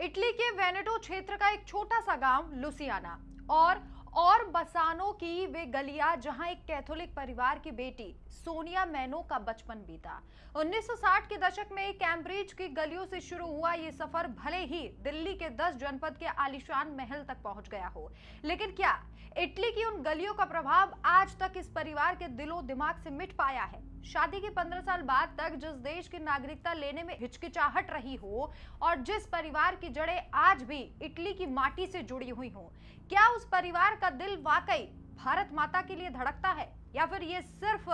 Italy के Veneto क्षेत्र का एक छोटा सा गांव लुसियाना और बसानो की वे गलियां जहां एक कैथोलिक परिवार की बेटी सोनिया मैनो का बचपन बीता। 1960 के दशक में कैम्ब्रिज की गलियों से शुरू हुआ ये सफर भले ही दिल्ली के 10 जनपद के आलीशान महल तक पहुंच गया हो, लेकिन क्या इटली की उन गलियों का प्रभाव आज तक इस परिवार के दिलो दिमाग से मिट पाया है? शादी के 15 साल बाद तक जिस देश की नागरिकता लेने में हिचकिचाहट रही हो और जिस परिवार की जड़ें आज भी इटली की माटी से जुड़ी हुई हो, क्या उस परिवार का दिल वाकई भारत माता के लिए धड़कता है या फिर ये सिर्फ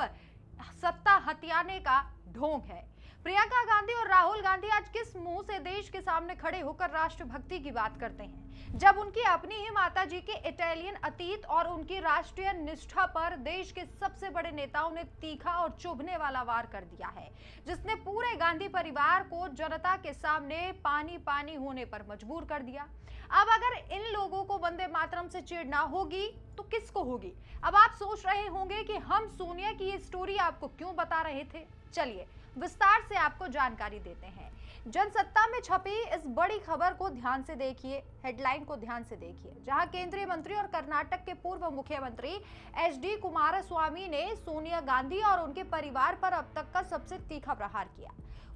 सत्ता हथियाने का ढोंग है? प्रियंका गांधी और राहुल गांधी आज किस मुंह से देश के सामने खड़े होकर राष्ट्रभक्ति की बात करते हैं, जब उनकी अपनी ही माताजी के इटालियन अतीत और उनकी राष्ट्रीय निष्ठा पर देश के सबसे बड़े नेताओं ने तीखा और चुभने वाला वार कर दिया है, जिसने पूरे गांधी परिवार को जनता के सामने पानी पानी होने पर मजबूर कर दिया। अब अगर इन लोगों को वंदे मातरम से चिढ़ ना होगी तो किसको होगी? अब आप सोच रहे होंगे कि हम सोनिया की ये स्टोरी आपको क्यों बता रहे थे। चलिए विस्तार से आपको जानकारी देते हैं। जनसत्ता में छपी इस बड़ी खबर को ध्यान से देखिए, हेडलाइन को ध्यान से देखिए, जहां केंद्रीय मंत्री और कर्नाटक के पूर्व मुख्यमंत्री एचडी कुमारस्वामी ने सोनिया गांधी और उनके परिवार पर अब तक का सबसे तीखा प्रहार किया।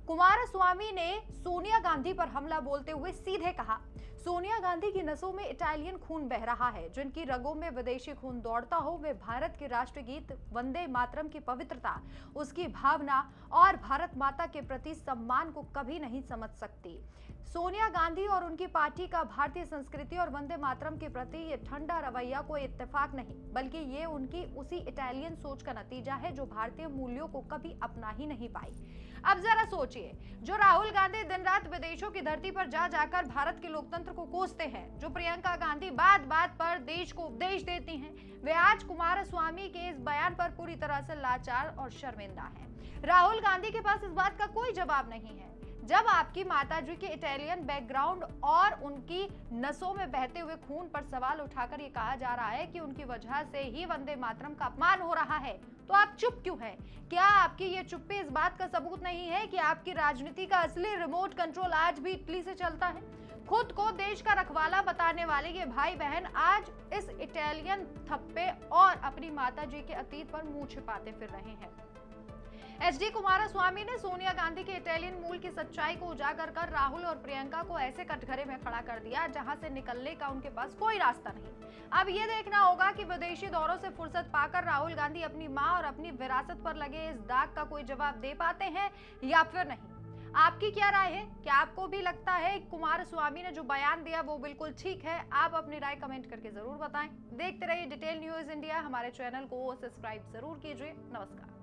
कुमारस्वामी ने सोनिया गांधी पर हमला बोलते हुए सीधे कहा, सोनिया गांधी की नसों में इटालियन खून बह रहा है, जिनकी रगों में विदेशी खून दौड़ता हो वे भारत के राष्ट्रगीत वंदे मातरम की पवित्रता, उसकी भावना और भारत माता के प्रति सम्मान को कभी नहीं समझ सकती। सोनिया गांधी और उनकी पार्टी का भारतीय संस्कृति और वंदे मातरम के प्रति ये ठंडा रवैया कोई इत्तेफाक नहीं, बल्कि ये उनकी उसी इटालियन सोच का नतीजा है जो भारतीय मूल्यों को कभी अपना ही नहीं पाई। अब जरा सोचिए, जो राहुल गांधी दिन रात विदेशों की धरती पर जा जाकर भारत के लोकतंत्र को कोसते हैं, जो प्रियंका गांधी बात बात पर देश को उपदेश देती हैं, वे आज कुमारस्वामी के इस बयान पर पूरी तरह से लाचार और शर्मिंदा हैं। राहुल गांधी के पास इस बात का कोई जवाब नहीं है। जब आपकी माताजी के इटालियन बैकग्राउंड और उनकी नसों में बहते हुए खून पर सवाल उठाकर ये कहा जा रहा है कि उनकी वजह से ही वंदे मातरम का अपमान हो रहा है, तो आप चुप क्यों हैं? क्या आपकी ये चुप्पी इस बात का सबूत नहीं है कि आपकी राजनीति का असली रिमोट कंट्रोल आज भी इटली से चलता है? खुद को देश का रखवाला बताने वाले ये भाई बहन आज इस इटालियन थप्पे और अपनी माताजी के अतीत पर मुंह छिपाते फिर रहे हैं। एचडी कुमारस्वामी ने सोनिया गांधी के इटालियन मूल की सच्चाई को उजागर कर राहुल और प्रियंका को ऐसे कटघरे में खड़ा कर दिया जहां से निकलने का उनके पास कोई रास्ता नहीं। अब ये देखना होगा कि विदेशी दौरों से फुर्सत पाकर राहुल गांधी अपनी मां और अपनी विरासत पर लगे इस दाग का कोई जवाब दे पाते हैं या फिर नहीं। आपकी क्या राय है? क्या आपको भी लगता है कुमारस्वामी ने जो बयान दिया वो बिल्कुल ठीक है? आप अपनी राय कमेंट करके जरूर बताएं। देखते रहिए डिटेल न्यूज इंडिया। हमारे चैनल को सब्सक्राइब जरूर कीजिए। नमस्कार।